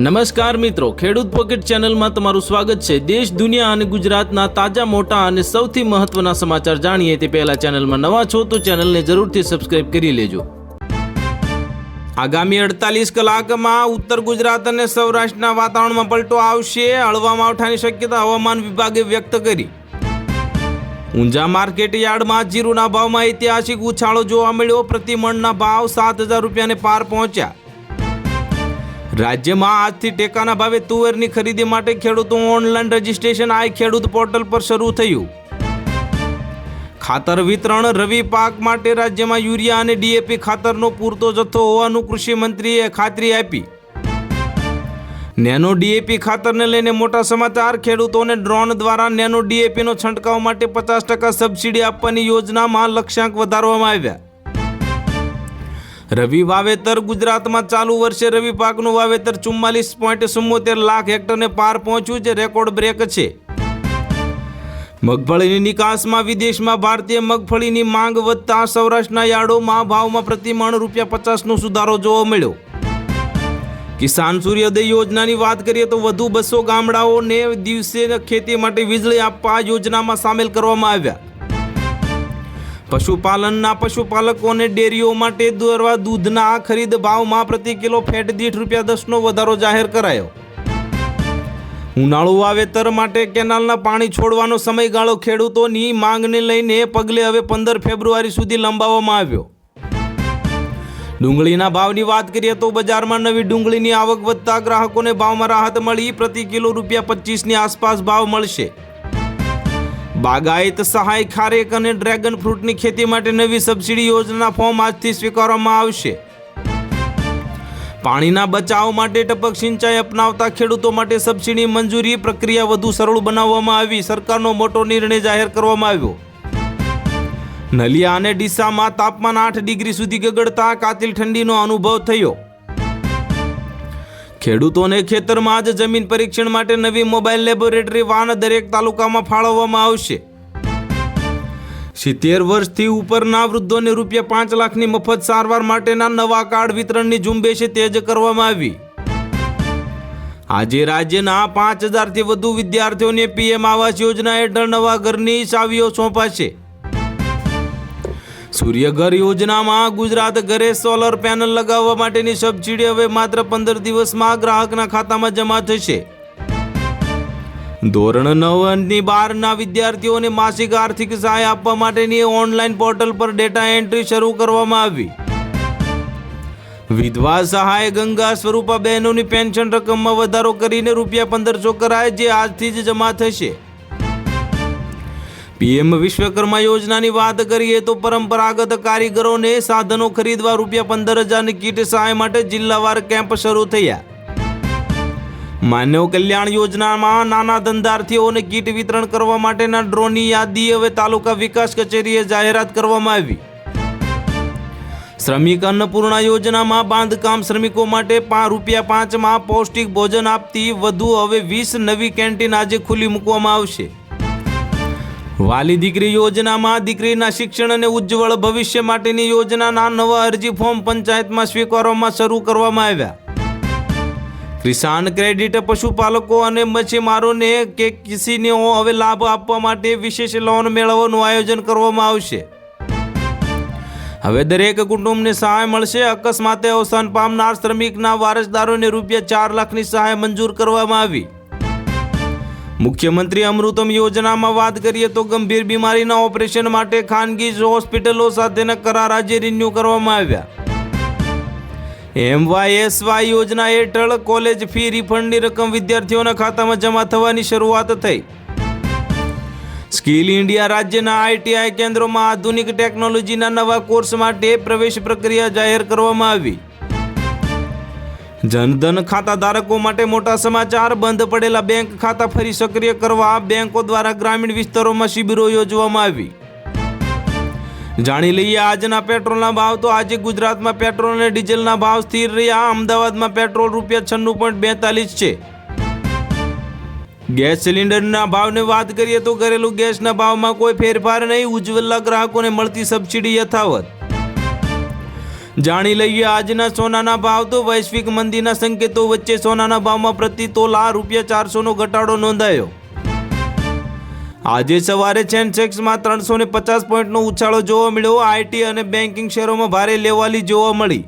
નમસ્કાર મિત્રો, ખેડૂત પોકેટ ચેનલમાં તમારું સ્વાગત છે। દેશ, દુનિયા અને ગુજરાતના તાજા, મોટા અને સૌથી મહત્વના સમાચાર જાણીએ તે પહેલા ચેનલમાં નવા છો તો ચેનલને જરૂરથી સબસ્ક્રાઇબ કરી લેજો। આગામી 48 કલાકમાં ઉત્તર ગુજરાત અને સૌરાષ્ટ્રના વાતાવરણમાં પલટો આવશે। હળવા માવઠાની શક્યતા હવામાન વિભાગે વ્યક્ત કરી। ઊંઝા માર્કેટ યાર્ડમાં જીરુના ભાવમાં ઐતિહાસિક ઉછાળો જોવા મળ્યો। પ્રતિ મણના ભાવ 7,000 રૂપિયાને પાર પહોંચ્યા। રાજ્યમાં આજથી ટેકાના ભાવે તુવેરની ખરીદી માટે ખેડૂતો ઓનલાઈન રજીસ્ટ્રેશન આઈ ખેડૂત પોર્ટલ પર શરૂ થયું। ખાતર વિતરણ રવિ પાક માટે રાજ્યમાં યુરિયા અને ડીએપી ખાતરનો પૂરતો જથ્થો હોવાનું કૃષિ મંત્રીએ ખાતરી આપી। નેનો ડીએપી ખાતરને લઈને મોટા સમાચાર। ખેડૂતોને ડ્રોન દ્વારા નેનો ડીએપીનો છંટકાવ માટે 50% સબસિડી આપવાની યોજનામાં લક્ષ્યાંક વધારવામાં આવ્યા। રવિ વાવેતર ગુજરાતમાં ચાલુ વર્ષે રવિ પાકનું વાવેતર 44.74 લાખ હેક્ટરને પાર પહોંચ્યું, જે રેકોર્ડ બ્રેક છે। મગફળીની નિકાસમાં વિદેશમાં ભારતીય મગફળીની માંગ વધતા સૌરાષ્ટ્રના યાર્ડોમાં ભાવમાં પ્રતિ મણ ₹50નો સુધારો જોવા મળ્યો। કિસાન સૂર્યોદય યોજનાની વાત કરીએ તો વધુ 200 ગામડાઓને દિવસે ખેતી માટે વીજળી આપવા યોજનામાં સામેલ કરવામાં આવ્યા। પશુપાલનના પશુપાલકોને ડેરીઓ માટે દૂધના ખરીદ ભાવમાં પ્રતિ કિલો ફેટ દીઠ ₹10નો વધારો જાહેર કરાયો। ઉનાળુ વાવેતર માટે કેનાલના પાણી છોડવાનો સમયગાળો ખેડૂતોની માંગને લઈને પગલે હવે 15 ફેબ્રુઆરી સુધી લંબાવવામાં આવ્યો। ડુંગળીના ભાવની વાત કરીએ તો બજારમાં નવી ડુંગળીની આવક વધતા ગ્રાહકોને ભાવમાં રાહત મળી। પ્રતિ કિલો ₹25ની આસપાસ ભાવ મળશે। બાગાયત સહાય ખારેક અને ડ્રેગન ફ્રૂટની ખેતી માટે નવી સબસિડી યોજના ફોર્મ આજથી સ્વીકારવામાં આવશે। પાણીના બચાવ માટે ટપક સિંચાઈ અપનાવતા ખેડૂતો માટે સબસિડી મંજૂરી પ્રક્રિયા વધુ સરળ બનાવવામાં આવી। સરકારનો મોટો નિર્ણય જાહેર કરવામાં આવ્યો। નલિયા અને ડીસામાં તાપમાન 8 ડિગ્રી સુધી ગગડતા કાતિલ ઠંડીનો અનુભવ થયો। ખેડૂતોને ખેતરમાં જ જમીન પરીક્ષણ માટે નવી મોબાઈલ લેબોરેટરી વાન દરેક તાલુકામાં ફાળવવામાં આવશે। 70 વર્ષથી ઉપરના વૃદ્ધોને ₹5 લાખની મફત સારવાર માટેના નવા કાર્ડ વિતરણની ઝુંબેશ તેજ કરવામાં આવી। આજે રાજ્યના 5000થી વધુ વિદ્યાર્થીઓને પીએમ આવાસ યોજના હેઠળ નવા ઘરની ચાવીઓ સોંપાશે। સૂર્યઘર યોજનામાં ગુજરાત ઘરે સોલર પેનલ લગાવવા માટેની સબસિડી હવે માત્ર 15 દિવસમાં ગ્રાહકના ખાતામાં જમા થશે। ધોરણ 9 અને 12ના વિદ્યાર્થીઓને માસિક આર્થિક સહાય આપવા માટેની ઓનલાઈન પોર્ટલ પર ડેટા એન્ટ્રી શરૂ કરવામાં આવી। વિધવા સહાય ગંગા સ્વરૂપા બહેનોની પેન્શન રકમમાં વધારો કરીને ₹1500 કરાય, જે આજથી જ જમા થશે। પીએમ વિશ્વકર્મા યોજનાની વાત કરીએ તો પરંપરાગત કારીગરોને સાધનો ખરીદવા ₹15,000ની કીટ સહાય માટે જિલ્લાવાર કેમ્પ શરૂ થયા। માનવ કલ્યાણ યોજનામાં નાના ધંધાર્થીઓને કીટ વિતરણ કરવા માટેના ડ્રોની યાદી હવે તાલુકા વિકાસ કચેરીએ જાહેરાત કરવામાં આવી। શ્રમિક અન્નપૂર્ણા યોજનામાં બાંધકામ શ્રમિકો માટે ₹5માં પૌષ્ટિક ભોજન આપતી વધુ હવે 20 નવી કેન્ટીન આજે ખુલ્લી મૂકવામાં આવશે। વાલી દીકરી યોજનામાં દીકરીના શિક્ષણ અને ઉજ્જવળ ભવિષ્ય માટેની યોજનાના નવા અરજી ફોર્મ પંચાયતમાં સ્વીકારવામાં શરૂ કરવામાં આવ્યા। કિસાન ક્રેડિટ પશુપાલકો અને મચ્છીમારોને કે કિસીને હવે લાભ આપવા માટે વિશેષ લોન મેળવવાનું આયોજન કરવામાં આવશે। હવે દરેક કુટુંબને સહાય મળશે। અકસ્માતે અવસાન પામનાર શ્રમિકના વારસદારોને ₹4 લાખની સહાય મંજૂર કરવામાં આવી। મુખ્યમંત્રી અમૃતમ યોજનામાં વાત કરીએ તો ગંભીર બીમારીના ઓપરેશન માટે ખાનગી હોસ્પિટલો સાથેના કરાર આજે રિન્યુ કરવામાં આવ્યા। MYSY યોજના હેઠળ કોલેજ ફી રિફંડની રકમ વિદ્યાર્થીઓના ખાતામાં જમા થવાની શરૂઆત થઈ। સ્કિલ ઇન્ડિયા રાજ્યના ITI કેન્દ્રોમાં આધુનિક ટેકનોલોજીના નવા કોર્સ માટે પ્રવેશ પ્રક્રિયા જાહેર કરવામાં આવી। જનધન ખાતા ધારકો માટે મોટા સમાચાર। બંધ પડેલા બેંક ખાતા ફરી સક્રિય કરવા બેંકો દ્વારા ગ્રામીણ વિસ્તારોમાં શિબિરો યોજવામાં આવી। જાણી લઈએ આજના પેટ્રોલના ભાવ। તો આજે ગુજરાતમાં પેટ્રોલ અને ડીઝલના ભાવ સ્થિર રહ્યા। અમદાવાદમાં પેટ્રોલ ₹96.42 છે। ગેસ સિલિન્ડરના ભાવની વાત કરીએ તો ઘરેલું ગેસના ભાવમાં કોઈ ફેરફાર નહીં। ઉજ્જવલા ગ્રાહકોને મળતી સબસિડી યથાવત। જાણી લઈએ આજના સોનાના ભાવ. તો વૈશ્વિક મંદીના સંકેતો વચ્ચે સોનાના ભાવમાં પ્રતિ તોલા ₹400નો ઘટાડો નોંધાયો. આજે સવારે સેન્સેક્સમાં 350 પોઈન્ટનો ઉછાળો જોવા મળ્યો. આઈટી અને બેન્કિંગ શેરોમાં ભારે લેવાલી જોવા મળી.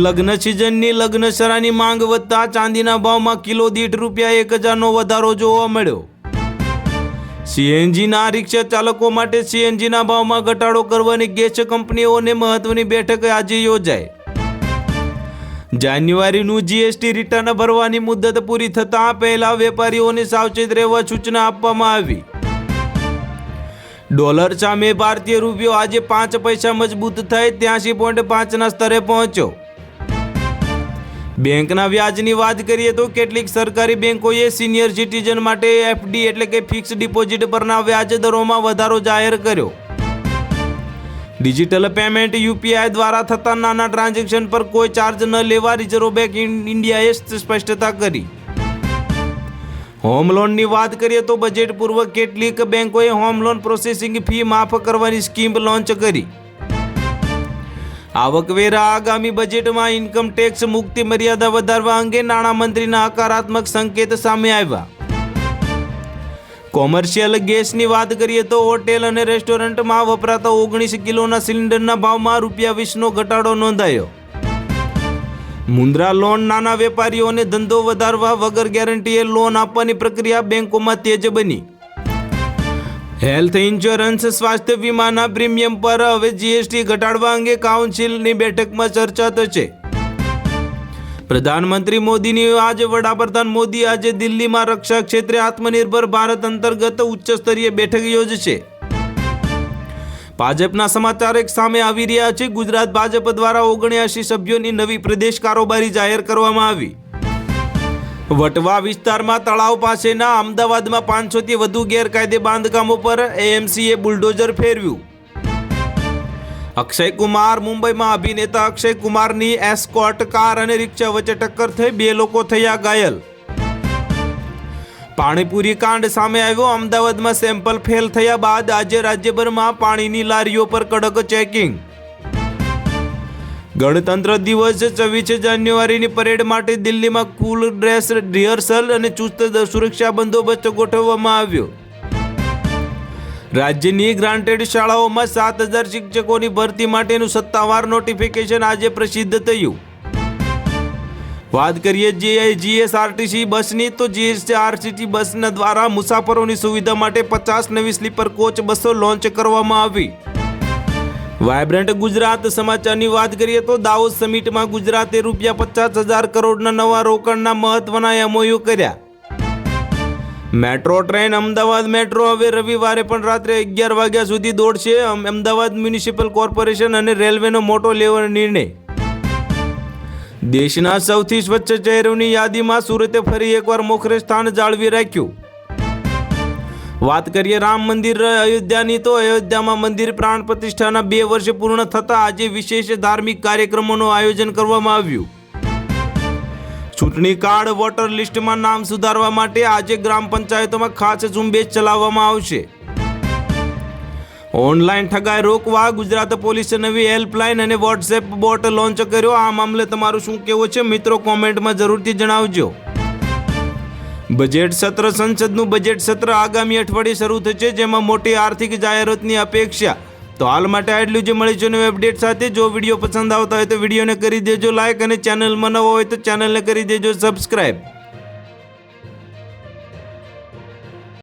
લગ્ન સિઝનની લગ્નસરાની માંગ વધતા ચાંદીના ભાવમાં કિલો દીઠ ₹1,000નો વધારો જોવા મળ્યો. સીએનજીના રિક્ષા ચાલકો માટે સીએનજીના ભાવમાં ઘટાડો કરવાની ગેસ કંપનીઓને મહત્વની બેઠક આજે યોજાઈ. જાન્યુઆરીનું જીએસટી રિટર્ન ભરવાની મુદત પૂરી થતાં પહેલા વેપારીઓને સાવચેત રહેવા સૂચના આપવામાં આવી. ડોલર સામે ભારતીય રૂપિયો આજે 5 પૈસા મજબૂત થઈ 83.5ના સ્તરે પહોંચ્યો. બેંકના વ્યાજની વાત કરીએ તો કેટલીક સરકારી બેંકોએ સિનિયર સિટીઝન માટે એફડી એટલે કે ફિક્સ ડિપોઝિટ પરના વ્યાજ દરોમાં વધારો જાહેર કર્યો. ડિજિટલ પેમેન્ટ યુપીઆઈ દ્વારા થતા નાના ટ્રાન્ઝેક્શન પર કોઈ ચાર્જ ન લેવા રિઝર્વ બેંક ઇન્ડિયાએ સ્પષ્ટતા કરી. હોમ લોનની વાત કરીએ તો બજેટ પૂર્વ કેટલીક બેંકોએ હોમ લોન પ્રોસેસિંગ ફી માફ કરવાની સ્કીમ લોન્ચ કરી. આવકવેરા આગામી બજેટમાં ઇન્કમ ટેક્સ મુક્તિ મર્યાદા વધારવા અંગે નાણામંત્રીના હકારાત્મક સંકેત સામે આવ્યા. કોમર્શિયલ ગેસની વાત કરીએ તો હોટેલ અને રેસ્ટોરન્ટમાં વપરાતા 19 કિલોના સિલિન્ડરના ભાવમાં ₹20નો ઘટાડો નોંધાયો. મુદ્રા લોન નાના વેપારીઓને ધંધો વધારવા વગર ગેરંટીએ લોન આપવાની પ્રક્રિયા બેંકોમાં તેજ બની. હેલ્થ ઇન્સ્યોરન્સ સ્વાસ્થ્ય વીમાના પ્રીમિયમ પર હવે જીએસટી ઘટાડવા અંગે કાઉન્સિલની બેઠકમાં ચર્ચા થશે. પ્રધાનમંત્રી મોદીની વડાપ્રધાન મોદી આજે દિલ્હીમાં રક્ષા ક્ષેત્રે આત્મનિર્ભર ભારત અંતર્ગત ઉચ્ચ સ્તરીય બેઠક યોજશે. ભાજપના સમાચાર એક સામે આવી રહ્યા છે. ગુજરાત ભાજપ દ્વારા 79 સભ્યોની નવી પ્રદેશ કારોબારી જાહેર કરવામાં આવી. વટવા વિસ્તારમાં તળાવ પાસેના અમદાવાદમાં 500થી વધુ ગેરકાયદે બાંધકામો પર એએમસીએ બુલડોઝર ફેરવ્યું. અક્ષય કુમાર મુંબઈમાં અભિનેતા અક્ષય કુમારની એસ્કોર્ટ કાર અને રિક્ષા વચ્ચે ટક્કર થઈ 2 લોકો થયા ઘાયલ. પાણીપુરી કાંડ સામે આવ્યો. અમદાવાદમાં સેમ્પલ ફેલ થયા બાદ આજે રાજ્યભરમાં પાણીની લારીઓ પર કડક ચેકિંગ. ગણતંત્ર દિવસ 26 જાન્યુઆરીની પરેડ માટે દિલ્હીમાં કુલ ડ્રેસ રિહર્સલ અને ચુસ્ત સુરક્ષા બંદોબસ્ત ગોઠવવામાં આવ્યો. રાજ્યની ગ્રાન્ટેડ શાળાઓમાં 7,000 શિક્ષકોની ભરતી માટેનું સત્તાવાર નોટિફિકેશન આજે પ્રસિદ્ધ થયું. વાત કરીએ જીએસઆરટીસી બસની તો જીએસઆરટીસી બસના દ્વારા મુસાફરોની સુવિધા માટે 50 નવી સ્લીપર કોચ બસો લોન્ચ કરવામાં આવી. વાયબ્રન્ટ ગુજરાત સમાચારની વાત કરીએ તો દાવોસ સમિટમાં ગુજરાતે ₹50,000 કરોડના નવા રોકાણના મહત્વના એમઓયુ કર્યા. મેટ્રો ટ્રેન અમદાવાદ મેટ્રો હવે રવિવારે પણ રાત્રે 11 વાગ્યા સુધી દોડશે. અમદાવાદ મ્યુનિસિપલ કોર્પોરેશન અને રેલવેનો મોટો લેવાનો નિર્ણય. દેશના સૌથી સ્વચ્છ શહેરોની યાદીમાં સુરતે ફરી એકવાર મોખરે સ્થાન જાળવી રાખ્યું. વાત કરીએ રામ મંદિર અયોધ્યાની તો અયોધ્યામાં મંદિર પ્રાણ પ્રતિષ્ઠાના 2 વર્ષ પૂર્ણ થતાં આજે વિશેષ ધાર્મિક કાર્યક્રમોનું આયોજન કરવામાં આવ્યું. ચૂંટણી કાર્ડ વોટર લિસ્ટમાં નામ સુધારવા માટે આજે ગ્રામ પંચાયતોમાં ખાસ ઝુંબેશ ચલાવવામાં આવશે. ઓનલાઈન ઠગાઈ રોકવા ગુજરાત પોલીસે નવી હેલ્પલાઇન અને વોટ્સએપ બોટ લોન્ચ કર્યો. આ મામલે તમારું શું કહેવું છે મિત્રો, કોમેન્ટમાં જરૂરથી જણાવજો. બજેટ સત્ર સંસદનું બજેટ સત્ર આગામી અઠવાડિયે શરૂ થશે, જેમાં મોટી આર્થિક જાહેરાતની અપેક્ષા. તો હાલ માટે આટલું જ. મળીશું નવી અપડેટ સાથે. જો વિડીયો પસંદ આવતા હોય તો વિડીયોને કરી દેજો લાઈક અને ચેનલમાં નવો હોય તો ચેનલને કરી દેજો સબસ્ક્રાઈબ.